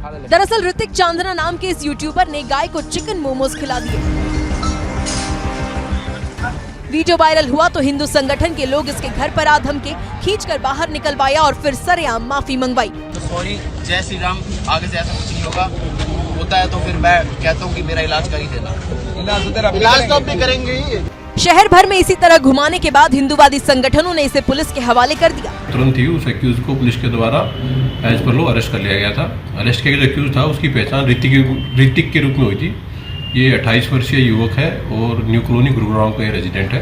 दरअसल ऋतिक चांदना नाम के इस यूट्यूबर ने गाय को चिकन मोमोज खिला दिए। वीडियो वायरल हुआ तो हिंदू संगठन के लोग इसके घर पर आ धमके, खींचकर बाहर निकलवाया और फिर सरेआम माफी मंगवाई। तो सॉरी, जय श्री राम, आगे से ऐसा कुछ नहीं होता है तो फिर मैं कहता हूँ कि मेरा इलाज कर ही देना। इलाज तो अब भी करेंगे ही। शहर भर में इसी तरह घुमाने के बाद हिंदूवादी संगठनों ने इसे पुलिस के हवाले कर दिया। तुरंत ही उस एक्यूज को पुलिस के द्वारा एज पर लो अरेस्ट कर लिया गया था। अरेस्ट किया गया एक्यूज था, उसकी पहचान ऋतिक के रूप में हुई थी। ये 28 वर्षीय युवक है और न्यू कॉलोनी गुरुग्राम का रेजिडेंट है।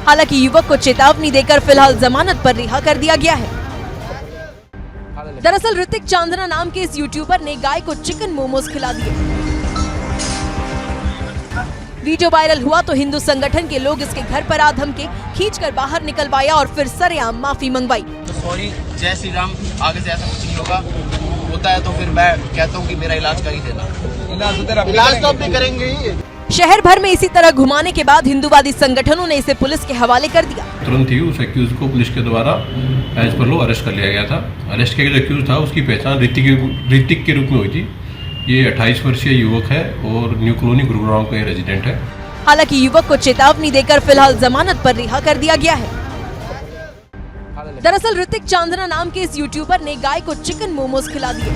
हालांकि युवक को चेतावनी देकर फिलहाल जमानत पर रिहा कर दिया गया है। दरअसल ऋतिक चांदना नाम के इस यूट्यूबर ने गाय को चिकन मोमोज खिला दिए। वीडियो वायरल हुआ तो हिंदू संगठन के लोग इसके घर पर आ धमके, खींचकर बाहर निकलवाया और फिर सरेआम माफी मंगवाई। तो सॉरी, जय श्री राम, आगे से ऐसा कुछ नहीं होता है तो फिर मैं कहता हूँ कि मेरा इलाज कर ही देना। इलाज तो अब भी करेंगे ही। शहर भर में इसी तरह घुमाने के बाद हिंदूवादी संगठनों ने इसे पुलिस के हवाले कर दिया। तुरंत ही उस एक्यूज को पुलिस के द्वारा एज पर लो अरेस्ट कर लिया गया था। अरेस्ट किया गया एक्यूज था, उसकी पहचान ऋतिक के रूप में हुई थी। ये 28 वर्षीय युवक है और न्यू कॉलोनी गुरुग्राम का रेजिडेंट है। हालांकि युवक को चेतावनी देकर फिलहाल जमानत पर रिहा कर दिया गया है। दरअसल ऋतिक चांदना नाम के इस यूट्यूबर ने गाय को चिकन मोमोज खिला दिए।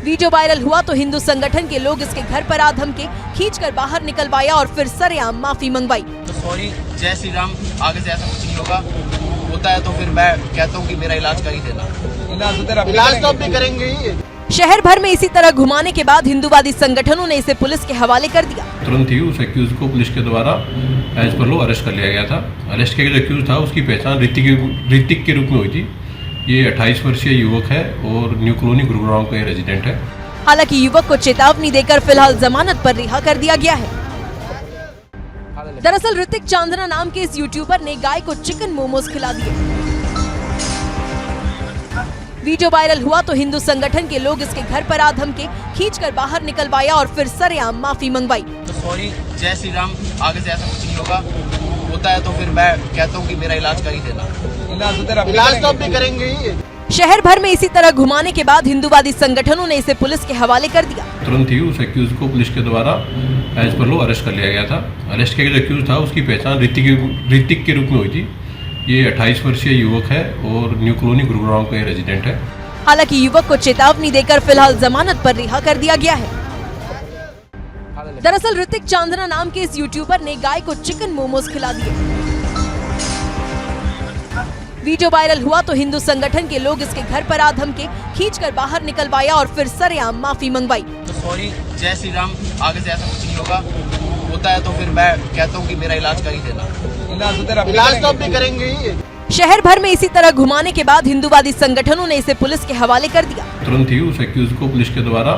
वीडियो वायरल हुआ तो हिंदू संगठन के लोग इसके घर पर आ धमके, खींचकर बाहर निकलवाया और फिर सरेआम माफी मंगवाई। तो सॉरी, जय श्री राम, आगे से ऐसा कुछ नहीं होता है तो फिर मैं कहता हूँ कि मेरा इलाज कर ही देना। इलाज तो अब भी करेंगे ही। शहर भर में इसी तरह घुमाने के बाद हिंदूवादी संगठनों ने इसे पुलिस के हवाले कर दिया। तुरंत ही उस एक्यूज को पुलिस के द्वारा एज पर लो अरेस्ट कर लिया गया था। अरेस्ट किया गया एक्यूज था, उसकी पहचान ऋतिक के रूप में हुई थी। ये 28 वर्षीय युवक है और न्यू कॉलोनी गुरुग्राम का रेजिडेंट है। हालांकि युवक को चेतावनी देकर फिलहाल जमानत पर रिहा कर दिया गया है। दरअसल ऋतिक चांदना नाम के इस यूट्यूबर ने गाय को चिकन मोमोज खिला दिए। वीडियो वायरल हुआ तो हिंदू संगठन के लोग इसके घर पर आ धमके, खींचकर बाहर निकलवाया और फिर सरेआम माफी मंगवाई। तो सॉरी, जय श्री राम, आगे से ऐसा कुछ नहीं होता है तो फिर मैं कहता हूँ कि मेरा इलाज कर ही देना। इलाज तो अब भी करेंगे ही। शहर भर में इसी तरह घुमाने के बाद हिंदूवादी संगठनों ने इसे पुलिस के हवाले कर दिया। तुरंत ही उस एक्यूज को पुलिस के द्वारा एज पर लो अरेस्ट कर लिया गया था। अरेस्ट किया गया एक्यूज था, उसकी पहचान ऋतिक के रूप में हुई थी। ये 28 वर्षीय युवक है और न्यू कॉलोनी गुरुग्राम का रेजिडेंट है। हालांकि युवक को चेतावनी देकर फिलहाल जमानत पर रिहा कर दिया गया है। दरअसल ऋतिक चांदना नाम के इस यूट्यूबर ने गाय को चिकन मोमोज खिला दिए। वीडियो वायरल हुआ तो हिंदू संगठन के लोग इसके घर पर आ धमके, खींचकर बाहर निकलवाया और फिर सरेआम माफी मंगवाई। तो सॉरी, जय श्री राम, आगे से ऐसा कुछ नहीं होता है तो फिर मैं कहता हूँ कि मेरा इलाज कर ही देना। इलाज तो अब भी करेंगे ही। शहर भर में इसी तरह घुमाने के बाद हिंदूवादी संगठनों ने इसे पुलिस के हवाले कर दिया। तुरंत ही उस एक्यूज को पुलिस के द्वारा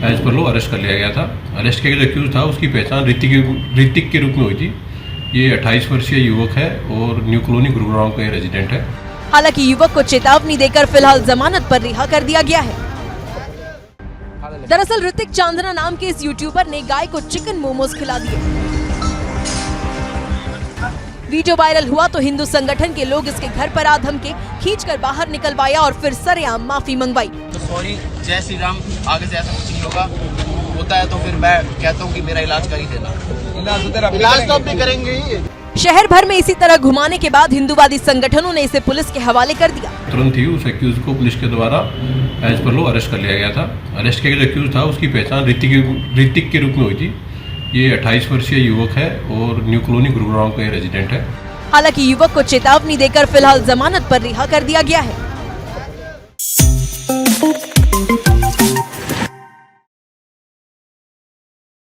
एज पर लो अरेस्ट कर लिया गया था। अरेस्ट किया गया एक्यूज था, उसकी पहचान ऋतिक के रूप में हुई थी। ये 28 वर्षीय युवक है और न्यू कॉलोनी गुरुग्राम का रेजिडेंट है। हालांकि युवक को चेतावनी देकर फिलहाल जमानत पर रिहा कर दिया गया है। दरअसल ऋतिक चांदना नाम के इस यूट्यूबर ने गाय को चिकन मोमोज खिला दिए। वीडियो वायरल हुआ तो हिंदू संगठन के लोग इसके घर पर आ धमके, खींचकर बाहर निकलवाया और फिर सरेआम माफी मंगवाई। तो सॉरी, जय श्री राम, आगे से ऐसा कुछ नहीं होता है तो फिर मैं कहता हूँ कि मेरा इलाज कर ही देना। इलाज तो अब भी करेंगे ही। शहर भर में इसी तरह घुमाने के बाद हिंदूवादी संगठनों ने इसे पुलिस के हवाले कर दिया। तुरंत ही उस एक्यूज को पुलिस के द्वारा एज पर लो अरेस्ट कर लिया गया था। अरेस्ट किया गया एक्यूज था, उसकी पहचान ऋतिक के रूप में हुई थी। ये 28 वर्षीय युवक है और न्यू कॉलोनी गुरुग्राम का रेजिडेंट है। हालांकि युवक को चेतावनी देकर फिलहाल जमानत पर रिहा कर दिया गया है।